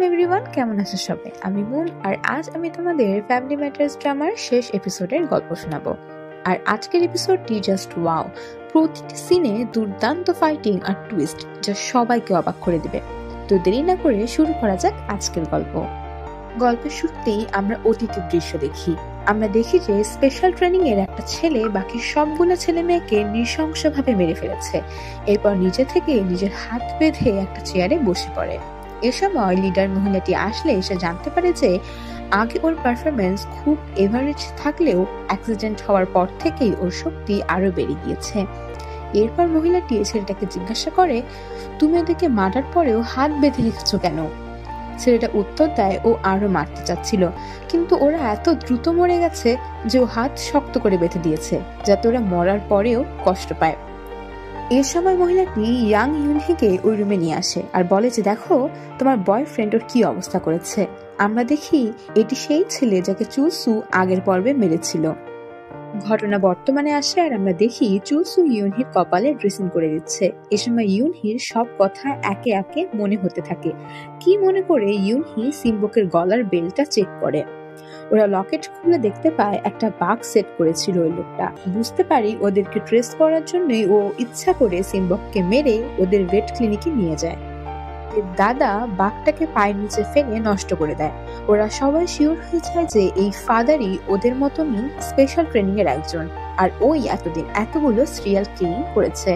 Hello everyone, কেমন আছো সবাই? আমি মুন, আর আজ আমি তোমাদের ফ্যামিলি ম্যাটার্স ড্রামার শেষ এপিসোডের গল্প শোনাবো। আর আজকের এপিসোডটি জাস্ট ওয়াও, প্রতিটি সিনে দুর্দান্ত ফাইটিং আর টুইস্ট যা সবাইকে অবাক করে দিবে। তো দেরি না করে শুরু করা যাক আজকের গল্প। গল্পের শুরুতেই আমরা অতীতের দৃশ্য দেখি। আমরা দেখি যে স্পেশাল ট্রেনিং এর একটা ছেলে বাকি সবগুলো ছেলে মেয়েকে নৃশংসভাবে মেরে ফেলেছে। এরপর নিজে থেকে নিজের হাত বেঁধে একটা চেয়ারে বসে পড়ে। এ সময় লিডার মহিলাটি আসলে সে জানতে পারে যে আগে ওর পারফরমেন্স খুব এভারেজ থাকলেও অ্যাক্সিডেন্ট হওয়ার পর থেকেই ওর শক্তি আরো বেড়ে গিয়েছে। এরপর মহিলাটি ছেলেটাকে জিজ্ঞাসা করে, তুমি ওদেরকে মারার পরেও হাত বেঁধে রেখেছো কেন? ছেলেটা উত্তর দেয় ও আরো মারতে চাচ্ছিল, কিন্তু ওরা এত দ্রুত মরে গেছে যে ও হাত শক্ত করে বেঁধে দিয়েছে যাতে ওরা মরার পরেও কষ্ট পায়। এর সময় মহিলাটি ইয়াং ইউনহিকে ওই রুমে নিয়ে আসে আর বলে যে দেখো তোমার বয়ফ্রেন্ড ওর কি অবস্থা করেছে। আমরা দেখি এটি সেই ছেলে যাকে চুলসু আগের পর্বে মেরেছিল। ঘটনা বর্তমানে আসে আর আমরা দেখি চুলসু ইউনহির কপালে ড্রেসিং করে দিচ্ছে। এ সময় ইউনহির সব কথা একে একে মনে হতে থাকে। কি মনে করে ইউনহি সিম্বকের গলার বেল্টটা চেক করে। ওরা লকেট খুলে দেখতে পায় একটা বাগ সেট করেছিল ওই লোকটা। বুঝতে পারি ওদেরকে ট্রেস করার জন্যই ও ইচ্ছা করে সিম্বককে মেরে ওদের ভেট ক্লিনিকে নিয়ে যায়। দাদা বাঘটাকে পায়ের নিচে ফেলে নষ্ট করে দেয়। ওরা সবাই শিওর হয়ে যায় যে এই ফাদারই ওদের মতনই স্পেশাল ট্রেনিং এর একজন, আর ওই এতদিন এতগুলো সিরিয়াল কিলিং করেছে।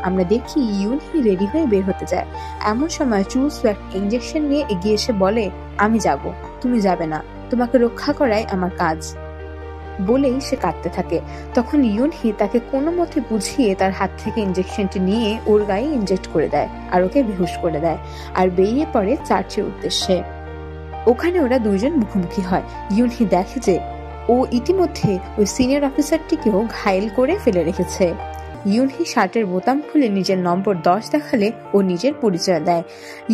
আমরা দেখি ইউনহি রেডি হয়ে বের হতে যায়। এমন সময় চুলসু একটা ইনজেকশন নিয়ে এগিয়ে এসে বলে, আমি যাব, তুমি যাবে না, তোমাকে রক্ষা করাই আমার কাজ। বলেই সে কাঁদতে থাকে। তখন ইউনহি তাকে কোনো মতে বুঝিয়ে তার হাত থেকে ইনজেকশনটি নিয়ে ওর গায়ে ইনজেক্ট করে দেয় আর ওকে বেহুশ করে দেয় আর বেরিয়ে পড়ে চার্চের উদ্দেশ্যে। ওখানে ওরা দুইজন মুখোমুখি হয়। ইউনহি দেখে যে ও ইতিমধ্যে ওই সিনিয়র অফিসারটিকেও ঘায়েল করে ফেলে রেখেছে। ইউনহি শার্টের বোতাম খুলে নিজের নম্বর 10 দেখালে ও নিজের পরিচয় দেয়।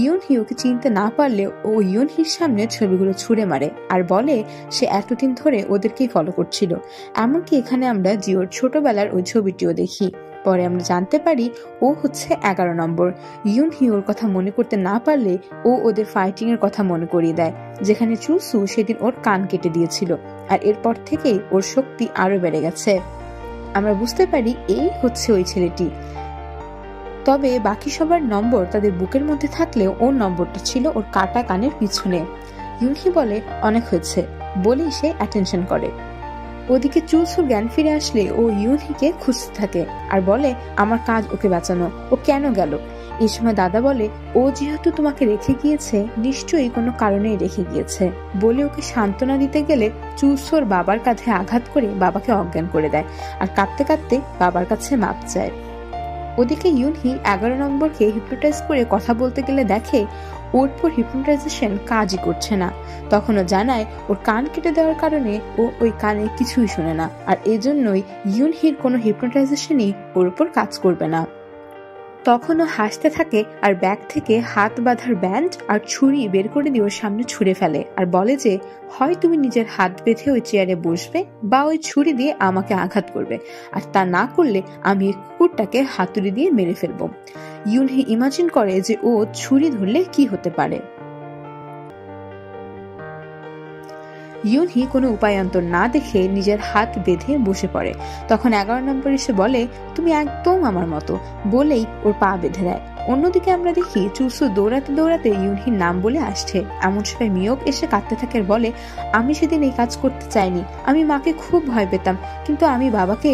ইউনহি ওকে চিনতে না পারলে ও ইউনহির সামনে ছবিগুলো ছুঁড়ে মারে আর বলে সে এতদিন ধরে ওদেরকেই ফলো করছিল। এমনকি এখানে আমরা জিওর ছোটবেলার ওই ছবিটিও দেখি। পরে আমরা জানতে পারি ও হচ্ছে 11 নম্বর। ইউনহি ওর কথা মনে করতে না পারলে ও ওদের ফাইটিং এর কথা মনে করিয়ে দেয়, যেখানে চুলসু সেদিন ওর কান কেটে দিয়েছিল। আর এরপর থেকেই ওর শক্তি আরো বেড়ে গেছে। আমরা বুঝতে পারি এই হচ্ছে ওই ছেলেটি। তবে বাকি সবার নম্বর তাদের বুকের মধ্যে থাকলেও ওর নম্বরটা ছিল ওর কাটা কানের পিছনে। ইউনহি বলে অনেক হয়েছে বলেই সে অ্যাটেনশন করে। ওদিকে চুলসুর জ্ঞান ফিরে আসলে ও ইউনহিকে খুঁজতে থাকে আর বলে আমার কাজ ওকে বাঁচানো, ও কেন গেল? এই সময় দাদা বলে ও যেহেতু তোমাকে রেখে গিয়েছে নিশ্চয়ই কোনো কারণেই রেখে গিয়েছে। বলে ওকে সান্ত্বনা দিতে গেলে চুলসুর বাবার কাঁধে আঘাত করে বাবাকে অজ্ঞান করে দেয় আর কাঁদতে কাঁদতে বাবার কাছে মাপ চায়। ওদিকে ইউনহি 11 নম্বরকে হিপনোটাইজ করে কথা বলতে গেলে দেখে ওর পর হিপনোটাইজেশন কাজই করছে না। তখন ও জানায় ওর কান কেটে দেওয়ার কারণে ও ওই কানে কিছুই শোনে না, আর এজন্যই ইউনহির কোনো হিপনোটাইজেশনই ওর উপর কাজ করবে না। তখনও হাসতে থাকে আর ব্যাগ থেকে হাত বাঁধার ব্যান্ড আর ছুরি বের করে দিয়ে ওর সামনে ছুঁড়ে ফেলে আর বলে যে হয় তুমি নিজের হাত বেঁধে ওই চেয়ারে বসবে বা ওই ছুরি দিয়ে আমাকে আঘাত করবে, আর তা না করলে আমি এই কুকুরটাকে হাতুড়ি দিয়ে মেরে ফেলবো। ইউনহি ইমাজিন করে যে ও ছুরি ধরলে কি হতে পারে। ইউনহি কোনো উপায়ান্তর না দেখে নিজের হাত বেঁধে বসে পড়ে। তখন 11 নম্বর এসে বলে তুমি একদম আমার মতো, বলেই ওর পা বেঁধে দেয়। অন্যদিকে আমরা দেখি চুলসু দৌড়াতে দৌড়াতে ইউনহির নাম বলে আসছে। এমন সময় মিয়ক এসে কাঁদতে থাকে আর বলে আমি সেদিন এই কাজ করতে চাইনি, আমি মাকে খুব ভয় পেতাম, কিন্তু আমি বাবাকে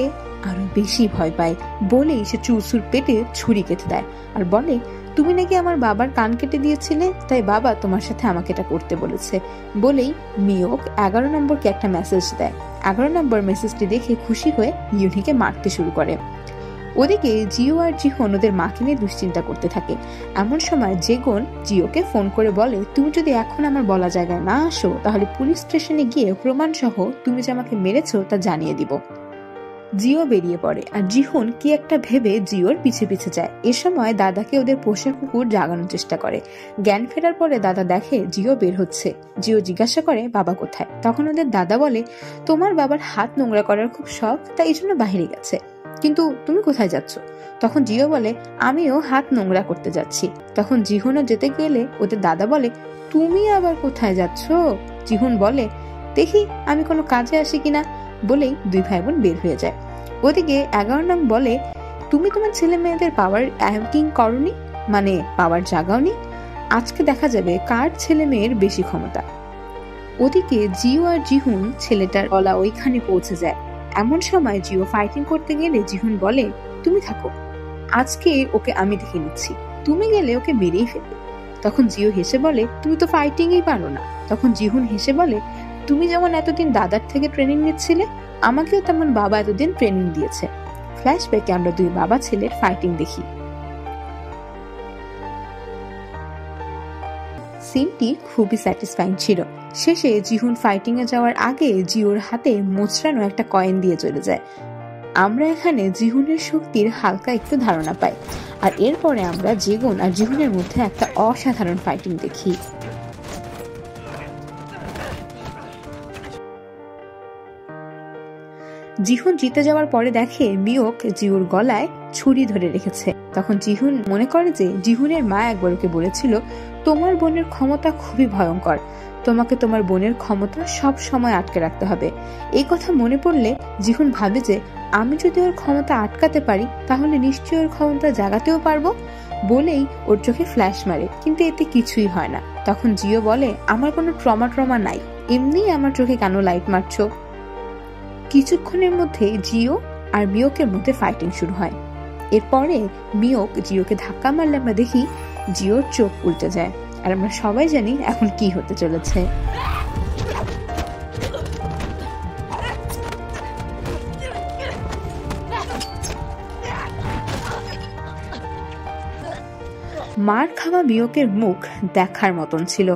আরো বেশি ভয় পাই। বলেই সে চুলসুর পেটে ছুরি কেটে দেয় আর বলে তুমি নাকি আমার বাবার কান কেটে দিয়েছিলে, তাই বাবা তোমার সাথে আমাকে এটা করতে বলেছে। বলেই মিয়ক 11 নম্বরকে একটা মেসেজ দেয়। 11 নম্বর মেসেজটি দেখে খুশি হয়ে ইউনহিকে মারতে শুরু করে। ওদিকে জিও আর জিহন ওদের মাকে নিয়ে দুশ্চিন্তা করতে থাকে। এমন সময় জেগন জিওকে ফোন করে বলে তুমি যদি এখন আমার বলা জায়গায় না আসো তাহলে পুলিশ স্টেশনে গিয়ে প্রমাণ সহ তুমি যে আমাকে মেরেছো তা জানিয়ে দিব। জিও বেরিয়ে পড়ে আর জিহন কি একটা ভেবে জিওর পিছে পিছে যায়। এ সময় দাদাকে ওদের পোষা কুকুর জাগানোর চেষ্টা করে। জ্ঞান ফেরার পরে দাদা দেখে জিও বের হচ্ছে। জিও জিজ্ঞাসা করে বাবা কোথায়। তখন ওদের দাদা বলে তোমার বাবার হাত নোংরা করার খুব শখ, তাই এই জন্য বাহিরে গেছে। কিন্তু তুমি কোথায় যাচ্ছ? তখন জিও বলে, আমিও হাত নোংরা করতে যাচ্ছি। তখন জিহুনও যেতে গেলে ওদের দাদা বলে, তুমি আবার কোথায় যাচ্ছ? জিহুন বলে, দেখি আমি কোনো কাজে আসি কিনা, বলেই দুই ভাই বোন বের হয়ে যায়। ওদিকে 11 নং বলে, তুমি তোমার ছেলে মেয়েদের পাওয়ার অ্যাঙ্কিং করনি, মানে পাওয়ার জাগাওনি। আজকে দেখা যাবে কার ছেলে মেয়ের বেশি ক্ষমতা। ওদিকে জিও আর জিহুন ছেলেটার গলা ওইখানে পৌঁছে যায়। এমন সময় জিও ফাইটিং করতে গেলে জিহুন বলে, তুমি থাকো, আজকে ওকে আমি দেখে নিচ্ছি, তুমি গেলে ওকে মেরেই ফেলবে। তখন জিও হেসে বলে, তুমি তো ফাইটিংই পারো না। তখন জিহুন হেসে বলে, তুমি যেমন এতদিন দাদার থেকে ট্রেনিং নিচ্ছিলে, আমাকেও তেমন বাবা এতদিন ট্রেনিং দিয়েছে। ফ্ল্যাশব্যাকে আমরা দুই বাবা ছেলের ফাইটিং দেখি। সিনটি খুবই স্যাটিসফাইং ছিল। শেষে জিহুন ফাইটিং এ যাওয়ার আগে জিওর হাতে মোচড়ানো একটা কয়েন দিয়ে চলে যায়। আমরা এখানে জিহুনের শক্তির হালকা একটু ধারণা পাই। আর এরপরে আমরা জেগুন আর জিহুনের মধ্যে একটা অসাধারণ ফাইটিং দেখি। জিহুন জিতে যাওয়ার পরে দেখে মিওক জিওর গলায় ছুরি ধরে রেখেছে। তখন জিহুন মনে করে যে জিহুনের মা একবার ওকে বলেছিল, তোমার বোনের ক্ষমতা খুবই ভয়ঙ্কর, তোমাকে তোমার বোনের ক্ষমতা সব সময় আটকে রাখতে হবে। এই কথা মনে পড়লে জিহুন ভাবে যে আমি যদি ওর ক্ষমতা আটকাতে পারি তাহলে নিশ্চয়ই ওর ক্ষমতা জাগাতেও পারবো। বলেই ওর চোখে ফ্ল্যাশ মারে, কিন্তু এতে কিছুই হয় না। তখন জিও বলে, আমার কোনো ট্রমা নাই, এমনি আমার চোখে কেন লাইট মারছো? কিছুক্ষণের মধ্যে জিও আর মিওকের মধ্যে ফাইটিং শুরু হয়। এরপরে মিওক জিওকে ধাক্কা মারলে আমরা দেখি জিওর চোখ উল্টে যায়। আর আমরা সবাই জানি এখন কি হতে চলেছে। মার খাওয়া মিওকের মুখ দেখার মতন ছিল।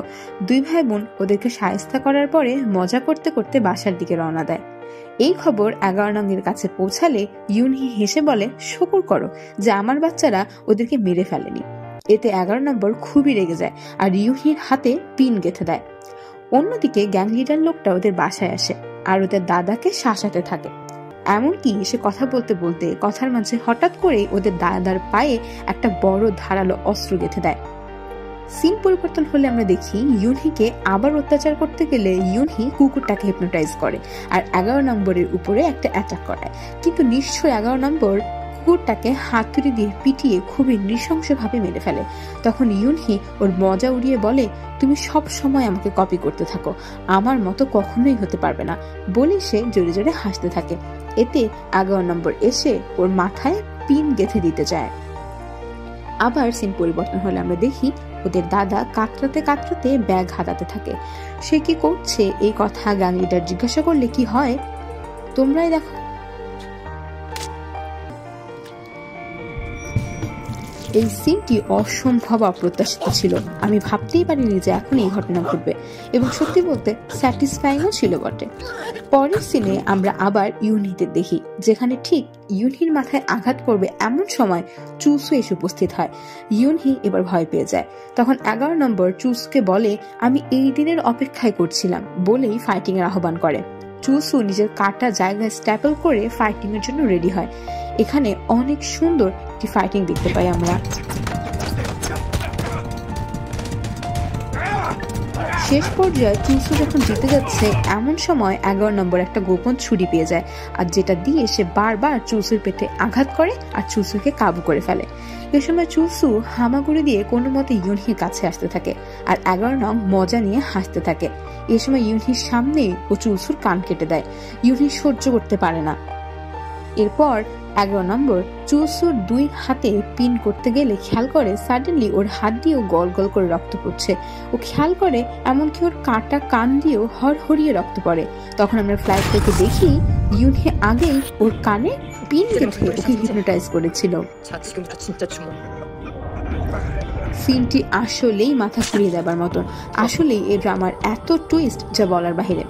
দুই ভাই বোন ওদেরকে শায়েস্তা করার পরে মজা করতে করতে বাসার দিকে রওনা দেয়। এই খবর 11 নংয়ের কাছে পৌঁছালে ইউনহি হেসে বলে, শুকর করো যে আমার বাচ্চারা ওদেরকে মেরে ফেলেনি। এতে 11 নম্বর খুবই রেগে যায় আর ইউনহির হাতে পিন গেঁথে দেয়। অন্যদিকে গ্যাং লিডার লোকটা ওদের বাসায় আসে আর ওদের দাদাকে শাসাতে থাকে। এমনকি সে কথা বলতে বলতে কথার মাঝে হঠাৎ করে ওদের দাদার পায়ে একটা বড় ধারালো অস্ত্র গেঁথে দেয়। সিন পরিবর্তন হলে আমরা দেখি ইউনহিকে আবার অত্যাচার করতে গেলে ইউনহি কুকুরটাকে হিপনোটাইজ করে আর 11 নম্বরের উপরে একটা অ্যাটাক করায়। কিন্তু নিশ্চয়ই 11 নম্বর কুকুরটাকে হাতুড়ি দিয়ে পিটিয়ে খুবই নৃশংসভাবে মেরে ফেলে। তখন ইউনহি ওর মজা উড়িয়ে বলে, তুমি সব সময় আমাকে কপি করতে থাকো, আমার মতো কখনোই হতে পারবে না। বলে সে জোরে জোরে হাসতে থাকে। এতে 11 নম্বর এসে ওর মাথায় পিন গেঁথে দিতে যায়। আবার সিন পরিবর্তন হলে আমরা দেখি ওদের দাদা কাতরাতে কাতরাতে ব্যাগ হাতাতে থাকে। সে কি করছে এই কথা গ্যাং লিডার জিজ্ঞাসা করলে কি হয় তোমরাই দেখো। এই সিনটি অসম্ভব অপ্রত্যাশিত ছিল। আমি ভাবতেই পারিনি যে এখন এই ঘটনা ঘটবে, এবং সত্যি বলতে স্যাটিসফাইংও ছিল বটে। পরের সিনে আমরা আবার ইউনহিদের দেখি, যেখানে ঠিক ইউনহির মাথায় আঘাত করবে এমন সময় চুসু এসে উপস্থিত হয়। ইউনহি এবার ভয় পেয়ে যায়। তখন 11 নম্বর চুসুকে বলে, আমি এই দিনের অপেক্ষায় করছিলাম, বলেই ফাইটিং এর আহ্বান করে। চুসু নিজের কাটা জায়গায় স্ট্যাপল করে ফাইটিং এর জন্য রেডি হয়। এখানে অনেক সুন্দর একটি ফাইটিং দেখতে পাই আমরা। শেষ পর্যায়ে চুসু যখন জিতে যাচ্ছে এমন সময় 11 নম্বর একটা গোপন ছুরি পেয়ে যায়, আর যেটা দিয়ে সে বারবার চুসুর পেটে আঘাত করে আর চুসুকে কাবু করে ফেলে। এ সময় চুসু হামাগুড়ি দিয়ে কোনো মতে ইউনহির কাছে আসতে থাকে আর 11 নং মজা নিয়ে হাসতে থাকে। এ সময় ইউনহির সামনে ও চুসুর কান কেটে দেয়। ইউনহি সহ্য করতে পারে না। এরপর 11 নম্বর চুসুর দুই হাতে পিন করতে গেলে খেয়াল করে সাডেনলি ওর হাত দিয়েও গল গল করে রক্ত পড়ছে। ও খেয়াল করে এমনকি ওর কাটা কান দিয়েও হড়হড়িয়ে রক্ত পড়ে। তখন আমরা ফ্ল্যাশ থেকে দেখি ইউনহি আগেই ওর কানে পিন গেঁথে ওকে হিপনোটাইজ করেছিল। সিনটি আসলেই মাথা ঘুরিয়ে দেবার মতন। আসলেই এই ড্রামার এত টুইস্ট যা বলার বাহিরে।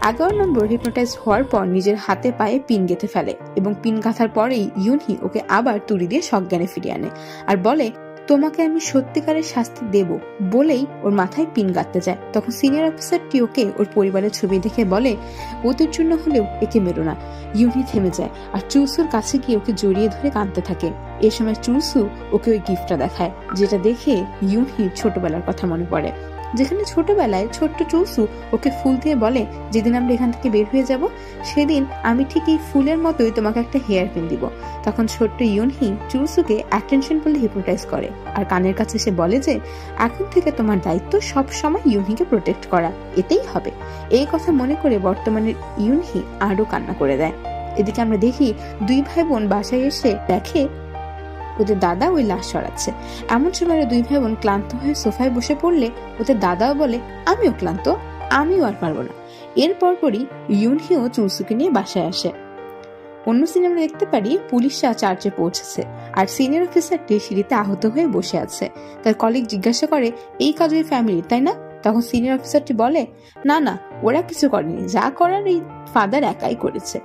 11 নম্বর হিপনোটাইজ হওয়ার পর নিজের হাতে পায়ে পিন গেঁথে ফেলে এবং পিন গাঁথার পরেই ইউনহি ওকে আবার তুড়ি দিয়ে সজ্ঞানে ফিরিয়ে আনে আর বলে, তোমাকে আমি সত্যিকারের শাস্তি দেব বলেই ওর মাথায় পিন গাঁথতে যায়। তখন সিনিয়র অফিসারটি ওকে ওর পরিবারের ছবি দেখে বলে, ওদের জন্য হলেও একে মেরো না। ইউনহি থেমে যায় আর চুসুর কাছে গিয়ে ওকে জড়িয়ে ধরে কাঁদতে থাকে। এ সময় চুসু ওকে ওই গিফটটা দেখায়, যেটা দেখে ইউনহির ছোটবেলার কথা মনে পড়ে, যেখানে ছোটবেলায় ছোট্ট চুসু ওকে ফুল দিয়ে বলে, যেদিন আমরা এখান থেকে বের হয়ে যাব সেদিন আমি ঠিক এই ফুলের মতোই তোমাকে একটা হেয়ার পিন দিব। তখন ছোট্ট ইউনহি চুসুকে অ্যাটেনশন বলে হিপনোটাইজ করে আর কানের কাছে সে বলে যে এখন থেকে তোমার দায়িত্ব সব সময় ইউনহিকে প্রোটেক্ট করা, এতেই হবে। এই কথা মনে করে বর্তমানের ইউনহি আরো কান্না করে দেয়। এদিকে আমরা দেখি দুই ভাই বোন বাসায় এসে দেখে ওদের দাদা ওই লাশ সরাচ্ছে। এমন সময় দুই ভাই বোন ক্লান্ত হয়ে সোফায় বসে পড়লে ওদের দাদাও বলে, আমিও ক্লান্ত, আমিও আর পারবো না। এর পরপরই ইউনহিও চুসুকে নিয়ে বাসায় আসে। অন্য সিনে আমরা দেখতে পারি পুলিশরা চার্চে পৌঁছেছে আর সিনিয়র অফিসারটি সিঁড়িতে আহত হয়ে বসে আছে। তার কলিগ জিজ্ঞাসা করে, এই কাজ ওই ফ্যামিলি তাই না? তখন সিনিয়র অফিসারটি বলে, না না, ওরা কিছু করেনি, যা করার এই ফাদার একাই করেছে।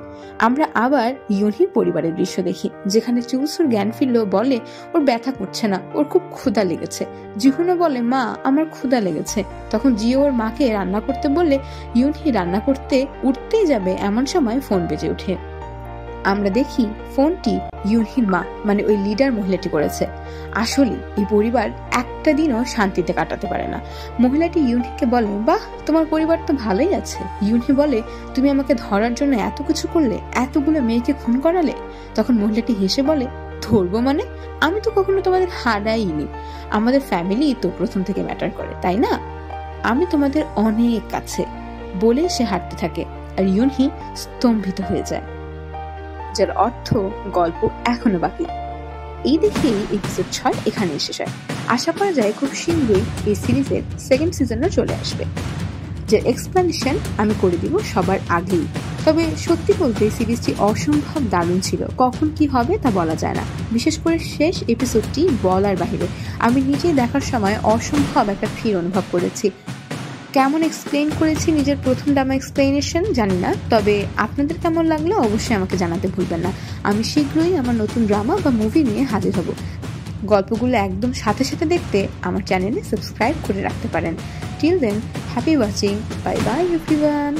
আমরা আবার ইউনহির পরিবারের দৃশ্য দেখি, যেখানে চুসুর জ্ঞান ফিরলেও বলে ওর ব্যথা করছে না, ওর খুব ক্ষুধা লেগেছে। জিহুনও বলে, মা আমার ক্ষুধা লেগেছে। তখন জিও ওর মাকে রান্না করতে বললে ইউনহি রান্না করতে উঠতেই যাবে, এমন সময় ফোন বেজে ওঠে। আমরা দেখি ফোনটি ইউনহির মা মানে ওই লিডার মহিলাটি করেছে। আসলে এই পরিবার একটা দিনও শান্তিতে কাটাতে পারে না। মহিলাটি ইউনহিকে বলে, বাহ তোমার পরিবার তো ভালোই আছে। ইউনহি বলে, তুমি আমাকে ধরার জন্য এত কিছু করলে, এতগুলো মেয়েকে খুন করালে। তখন মহিলাটি হেসে বলে, ধরবো মানে? আমি তো কখনো তোমাদের হারাইনি, আমাদের ফ্যামিলি তো প্রথম থেকে ম্যাটার করে তাই না? আমি তোমাদের অনেক কাছে বলে সে হাঁটতে থাকে আর ইউনহি স্তম্ভিত হয়ে যায়, যার অর্থ গল্প এখনো বাকি। এই দেখে এপিসোড 6 এখানে শেষ হয়। আশা করা যায় খুব শীঘ্রই এই সিরিজের সেকেন্ড সিজনও চলে আসবে, যে এক্সপ্লেনেশন আমি করে দিব সবার আগেই। তবে সত্যি বলতে সিরিজটি অসম্ভব দারুণ ছিল, কখন কি হবে তা বলা যায় না। বিশেষ করে শেষ এপিসোডটি বলার বাহিরে। আমি নিজেই দেখার সময় অসম্ভব একটা ফিল অনুভব করেছি। কেমন এক্সপ্লেইন করেছি নিজের প্রথম ড্রামা এক্সপ্লেনেশন জানি না, তবে আপনাদের কেমন লাগলো অবশ্যই আমাকে জানাতে ভুলবেন না। আমি শীঘ্রই আমার নতুন ড্রামা বা মুভি নিয়ে হাজির হব। গল্পগুলো একদম সাথে সাথে দেখতে আমার চ্যানেলে সাবস্ক্রাইব করে রাখতে পারেন। Till then, happy watching, bye bye everyone.